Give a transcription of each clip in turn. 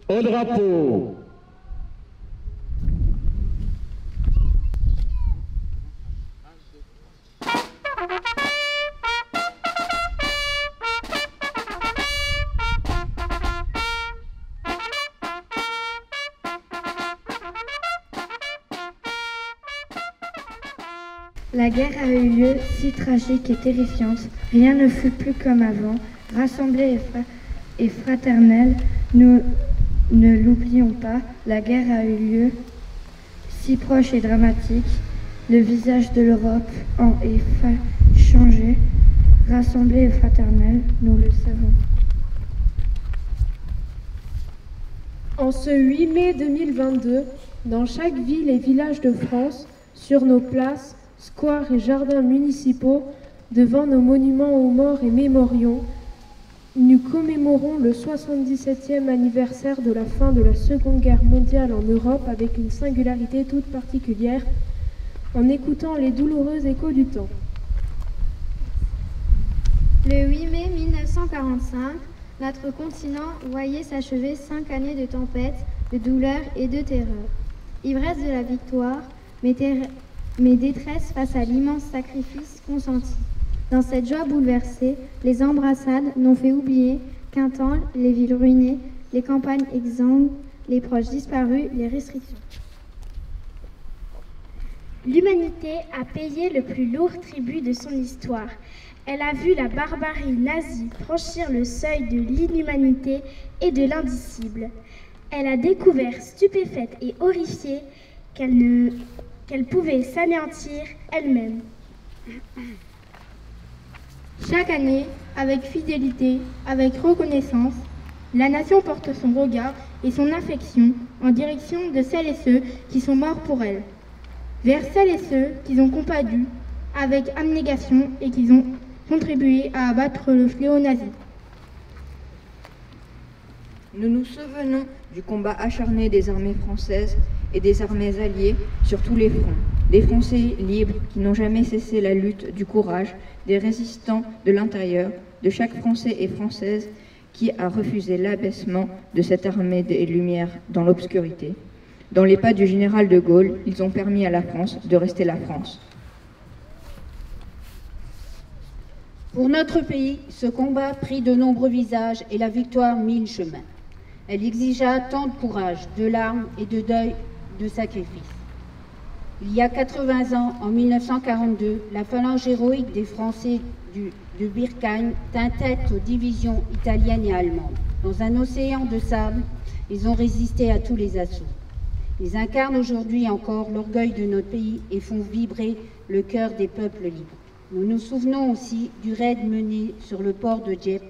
Au drapeau. La guerre a eu lieu, si tragique et terrifiante, rien ne fut plus comme avant. Rassemblés et fraternels, nous ne l'oublions pas, la guerre a eu lieu, si proche et dramatique. Le visage de l'Europe en est changé. Rassemblés et fraternels, nous le savons. En ce 8 mai 2022, dans chaque ville et village de France, sur nos places, squares et jardins municipaux, devant nos monuments aux morts et mémoriaux, nous commémorons le 77e anniversaire de la fin de la Seconde Guerre mondiale en Europe avec une singularité toute particulière, en écoutant les douloureux échos du temps. Le 8 mai 1945, notre continent voyait s'achever 5 années de tempêtes, de douleurs et de terreur. Ivresse de la victoire, mais détresse face à l'immense sacrifice consenti. Dans cette joie bouleversée, les embrassades n'ont fait oublier qu'un temps, les villes ruinées, les campagnes exsangues, les proches disparus, les restrictions. L'humanité a payé le plus lourd tribut de son histoire. Elle a vu la barbarie nazie franchir le seuil de l'inhumanité et de l'indicible. Elle a découvert, stupéfaite et horrifiée, qu'elle pouvait s'anéantir elle-même. Chaque année, avec fidélité, avec reconnaissance, la nation porte son regard et son affection en direction de celles et ceux qui sont morts pour elle, vers celles et ceux qui ont combattu avec abnégation et qui ont contribué à abattre le fléau nazi. Nous nous souvenons du combat acharné des armées françaises et des armées alliées sur tous les fronts, des Français libres qui n'ont jamais cessé la lutte, du courage, des résistants de l'intérieur, de chaque Français et Française qui a refusé l'abaissement de cette armée des Lumières dans l'obscurité. Dans les pas du général de Gaulle, ils ont permis à la France de rester la France. Pour notre pays, ce combat prit de nombreux visages et la victoire mille chemins. Elle exigea tant de courage, de larmes et de deuil, de sacrifices. Il y a 80 ans, en 1942, la phalange héroïque des Français de Birkheim tint tête aux divisions italiennes et allemandes. Dans un océan de sable, ils ont résisté à tous les assauts. Ils incarnent aujourd'hui encore l'orgueil de notre pays et font vibrer le cœur des peuples libres. Nous nous souvenons aussi du raid mené sur le port de Dieppe,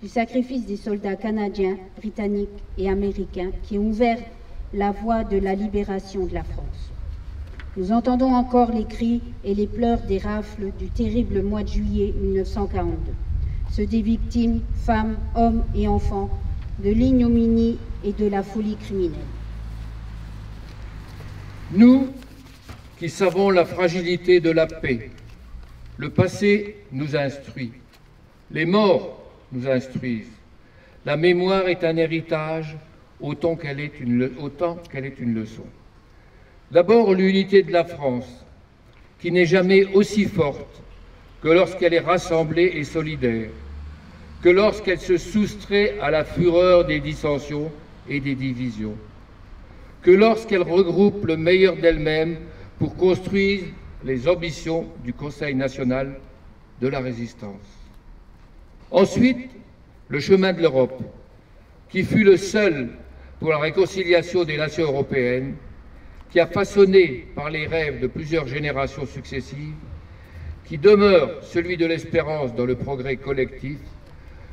du sacrifice des soldats canadiens, britanniques et américains qui ont ouvert la voie de la libération de la France. Nous entendons encore les cris et les pleurs des rafles du terrible mois de juillet 1942, ceux des victimes, femmes, hommes et enfants, de l'ignominie et de la folie criminelle. Nous qui savons la fragilité de la paix, le passé nous instruit, les morts nous instruisent. La mémoire est un héritage autant qu'elle est une leçon. D'abord, l'unité de la France, qui n'est jamais aussi forte que lorsqu'elle est rassemblée et solidaire, que lorsqu'elle se soustrait à la fureur des dissensions et des divisions, que lorsqu'elle regroupe le meilleur d'elle-même pour construire les ambitions du Conseil national de la résistance. Ensuite, le chemin de l'Europe, qui fut le seul pour la réconciliation des nations européennes, qui a façonné par les rêves de plusieurs générations successives, qui demeure celui de l'espérance dans le progrès collectif,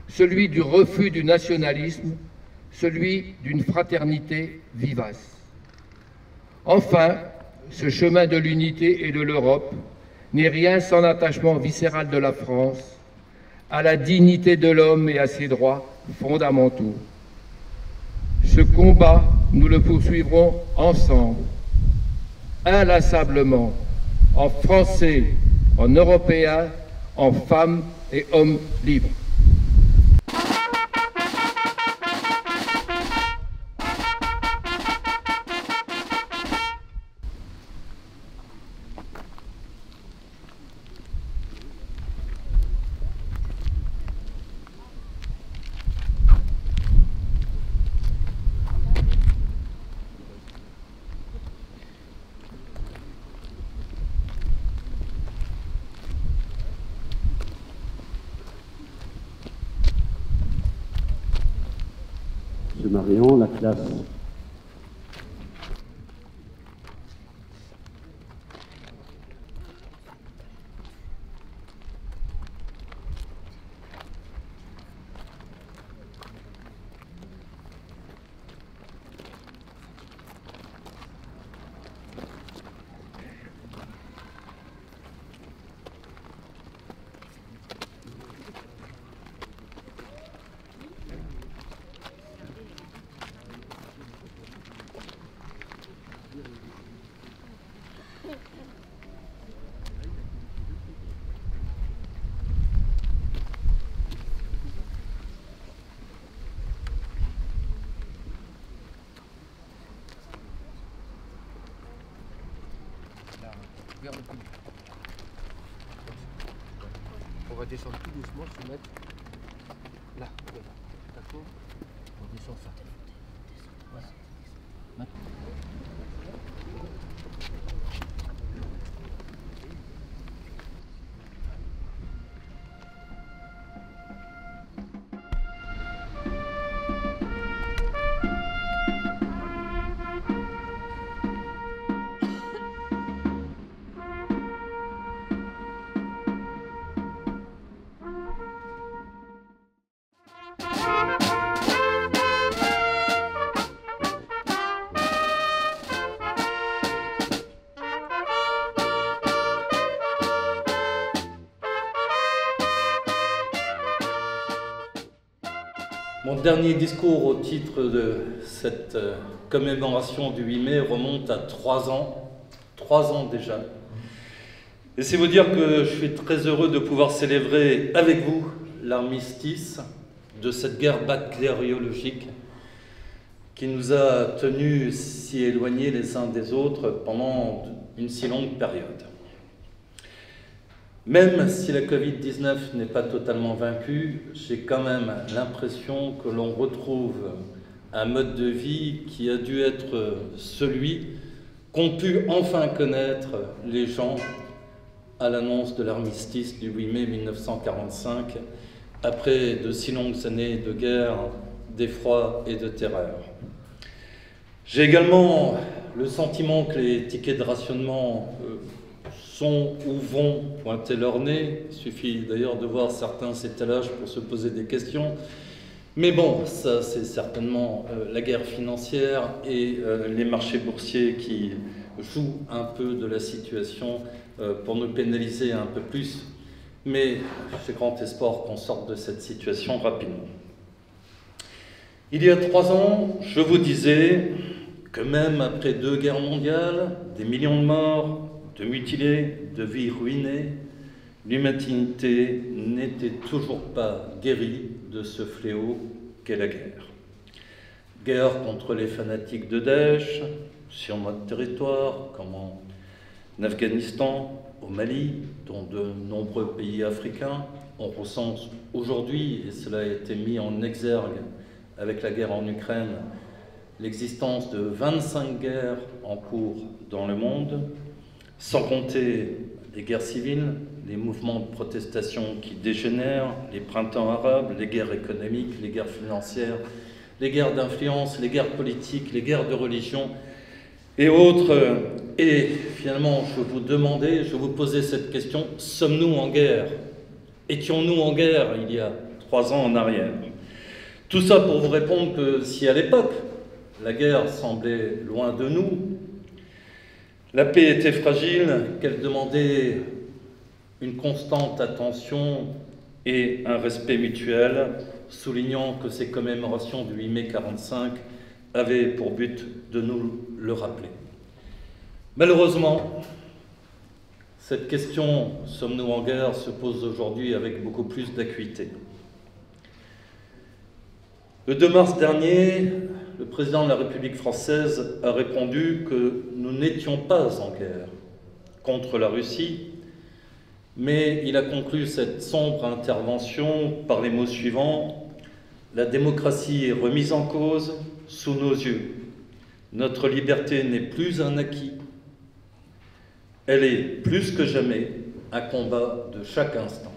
celui du refus du nationalisme, celui d'une fraternité vivace. Enfin, ce chemin de l'unité et de l'Europe n'est rien sans l'attachement viscéral de la France à la dignité de l'homme et à ses droits fondamentaux. Ce combat, nous le poursuivrons ensemble, inlassablement, en Français, en Européens, en femmes et hommes libres. M. Marion, la classe. On va descendre tout doucement, se mettre là, d'accord? On descend ça. Voilà. Maintenant. Mon dernier discours au titre de cette commémoration du 8 mai remonte à 3 ans déjà. Et c'est vous dire que je suis très heureux de pouvoir célébrer avec vous l'armistice de cette guerre bactériologique qui nous a tenus si éloignés les uns des autres pendant une si longue période. Même si la Covid-19 n'est pas totalement vaincue, j'ai quand même l'impression que l'on retrouve un mode de vie qui a dû être celui qu'ont pu enfin connaître les gens à l'annonce de l'armistice du 8 mai 1945, après de si longues années de guerre, d'effroi et de terreur. J'ai également le sentiment que les tickets de rationnement sont ou vont pointer leur nez. Il suffit d'ailleurs de voir certains étalages pour se poser des questions. Mais bon, ça c'est certainement la guerre financière et les marchés boursiers qui jouent un peu de la situation pour nous pénaliser un peu plus. Mais j'ai grand espoir qu'on sorte de cette situation rapidement. Il y a 3 ans, je vous disais que même après 2 guerres mondiales, des millions de morts, de mutilés, de vies ruinées, l'humanité n'était toujours pas guérie de ce fléau qu'est la guerre. Guerre contre les fanatiques de Daesh, sur notre territoire, comme en Afghanistan, au Mali, dans de nombreux pays africains. On recense aujourd'hui, et cela a été mis en exergue avec la guerre en Ukraine, l'existence de 25 guerres en cours dans le monde, sans compter les guerres civiles, les mouvements de protestation qui dégénèrent, les printemps arabes, les guerres économiques, les guerres financières, les guerres d'influence, les guerres politiques, les guerres de religion et autres. Et finalement, je vous posais cette question, sommes-nous en guerre? Étions-nous en guerre il y a 3 ans en arrière? Tout ça pour vous répondre que si à l'époque, la guerre semblait loin de nous, la paix était fragile, qu'elle demandait une constante attention et un respect mutuel, soulignant que ces commémorations du 8 mai 1945 avaient pour but de nous le rappeler. Malheureusement, cette question « sommes-nous en guerre ?» se pose aujourd'hui avec beaucoup plus d'acuité. Le 2 mars dernier, le président de la République française a répondu que nous n'étions pas en guerre contre la Russie, mais il a conclu cette sombre intervention par les mots suivants: « La démocratie est remise en cause sous nos yeux. Notre liberté n'est plus un acquis. Elle est plus que jamais un combat de chaque instant. »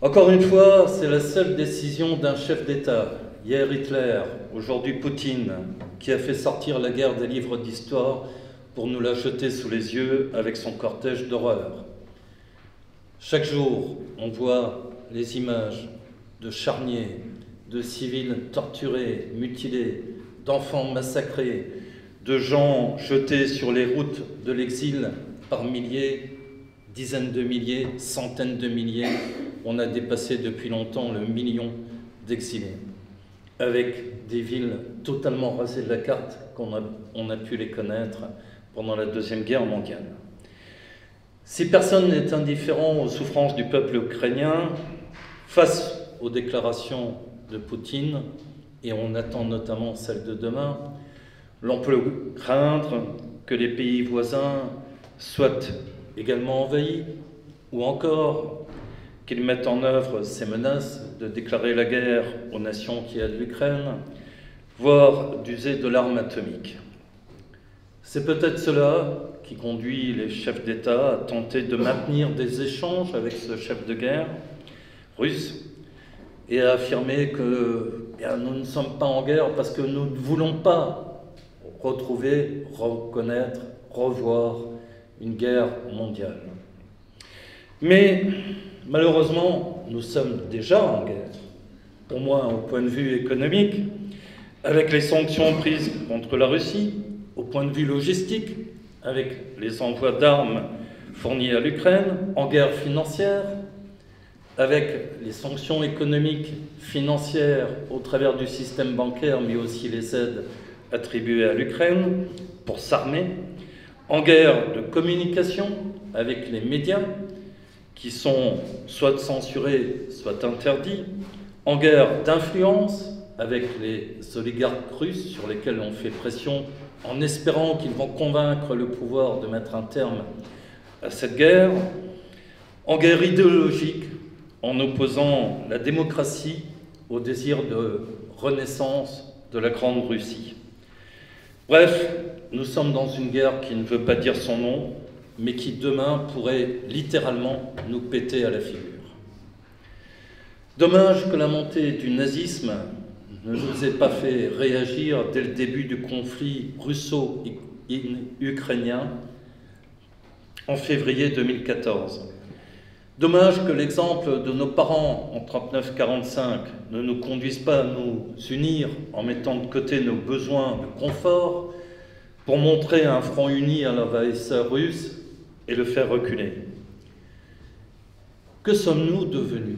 Encore une fois, c'est la seule décision d'un chef d'État hier Hitler, aujourd'hui Poutine, qui a fait sortir la guerre des livres d'histoire pour nous la jeter sous les yeux avec son cortège d'horreur. Chaque jour, on voit les images de charniers, de civils torturés, mutilés, d'enfants massacrés, de gens jetés sur les routes de l'exil par milliers, dizaines de milliers, centaines de milliers. On a dépassé depuis longtemps le million d'exilés, avec des villes totalement rasées de la carte qu'on a pu les connaître pendant la Deuxième Guerre mondiale. Si personne n'est indifférent aux souffrances du peuple ukrainien, face aux déclarations de Poutine, et on attend notamment celles de demain, l'on peut craindre que les pays voisins soient également envahis, ou encore qu'ils mettent en œuvre ces menaces de déclarer la guerre aux nations qui aident l'Ukraine, voire d'user de l'arme atomique. C'est peut-être cela qui conduit les chefs d'État à tenter de maintenir des échanges avec ce chef de guerre russe et à affirmer que nous ne sommes pas en guerre parce que nous ne voulons pas retrouver, reconnaître, revoir une guerre mondiale. Mais malheureusement, nous sommes déjà en guerre, au moins au point de vue économique, avec les sanctions prises contre la Russie, au point de vue logistique, avec les envois d'armes fournis à l'Ukraine, en guerre financière, avec les sanctions économiques, financières au travers du système bancaire, mais aussi les aides attribuées à l'Ukraine pour s'armer, en guerre de communication avec les médias, qui sont soit censurés, soit interdits, en guerre d'influence avec les oligarques russes sur lesquels on fait pression en espérant qu'ils vont convaincre le pouvoir de mettre un terme à cette guerre, en guerre idéologique, en opposant la démocratie au désir de renaissance de la Grande Russie. Bref, nous sommes dans une guerre qui ne veut pas dire son nom, mais qui demain pourrait littéralement nous péter à la figure. Dommage que la montée du nazisme ne nous ait pas fait réagir dès le début du conflit russo-ukrainien en février 2014. Dommage que l'exemple de nos parents en 39-45 ne nous conduise pas à nous unir en mettant de côté nos besoins de confort pour montrer un front uni à l'envahisseur russe et le faire reculer. Que sommes-nous devenus?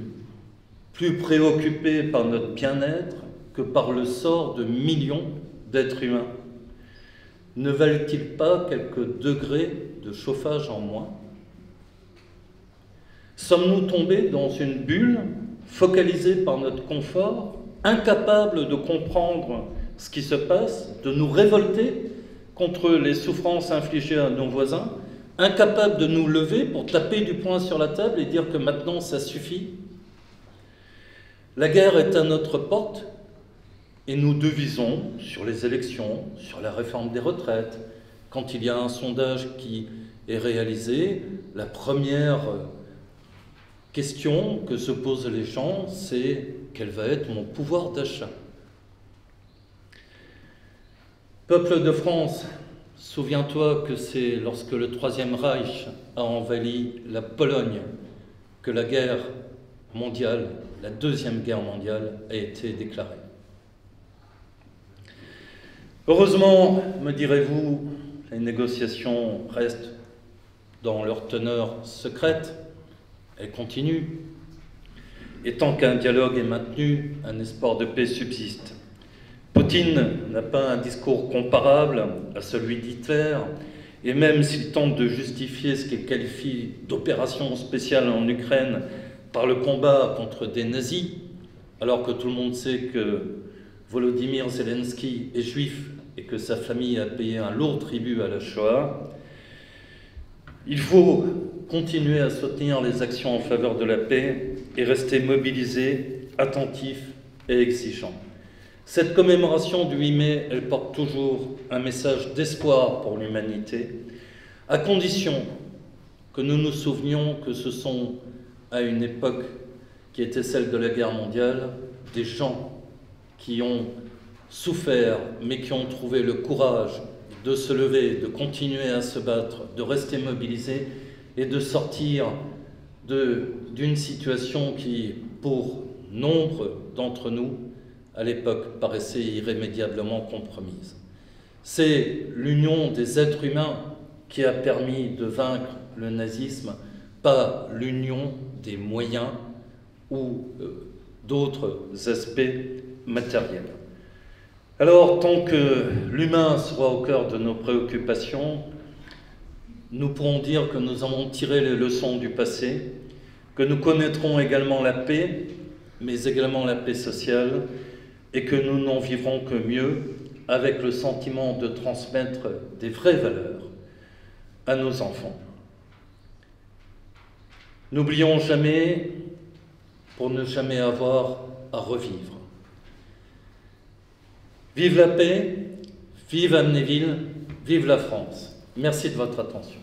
Plus préoccupés par notre bien-être que par le sort de millions d'êtres humains? Ne valent-ils pas quelques degrés de chauffage en moins? Sommes-nous tombés dans une bulle, focalisés par notre confort, incapables de comprendre ce qui se passe, de nous révolter contre les souffrances infligées à nos voisins, incapables de nous lever pour taper du poing sur la table et dire que maintenant ça suffit? La guerre est à notre porte et nous devisons sur les élections, sur la réforme des retraites. Quand il y a un sondage qui est réalisé, la première question que se posent les gens, c'est quel va être mon pouvoir d'achat? Peuple de France, souviens-toi que c'est lorsque le Troisième Reich a envahi la Pologne que la guerre mondiale, la Deuxième Guerre mondiale, a été déclarée. Heureusement, me direz-vous, les négociations restent dans leur teneur secrète. Elle continue. Et tant qu'un dialogue est maintenu, un espoir de paix subsiste. Poutine n'a pas un discours comparable à celui d'Hitler, et même s'il tente de justifier ce qu'il qualifie d'opération spéciale en Ukraine par le combat contre des nazis, alors que tout le monde sait que Volodymyr Zelensky est juif et que sa famille a payé un lourd tribut à la Shoah, il faut continuer à soutenir les actions en faveur de la paix et rester mobilisé, attentif et exigeant. Cette commémoration du 8 mai, elle porte toujours un message d'espoir pour l'humanité, à condition que nous nous souvenions que ce sont, à une époque qui était celle de la guerre mondiale, des gens qui ont souffert, mais qui ont trouvé le courage de se lever, de continuer à se battre, de rester mobilisés et de sortir d'une situation qui, pour nombre d'entre nous, à l'époque, paraissait irrémédiablement compromise. C'est l'union des êtres humains qui a permis de vaincre le nazisme, pas l'union des moyens ou d'autres aspects matériels. Alors, tant que l'humain sera au cœur de nos préoccupations, nous pourrons dire que nous avons tiré les leçons du passé, que nous connaîtrons également la paix, mais également la paix sociale, et que nous n'en vivrons que mieux avec le sentiment de transmettre des vraies valeurs à nos enfants. N'oublions jamais, pour ne jamais avoir à revivre. Vive la paix, vive Amnéville, vive la France. Merci de votre attention.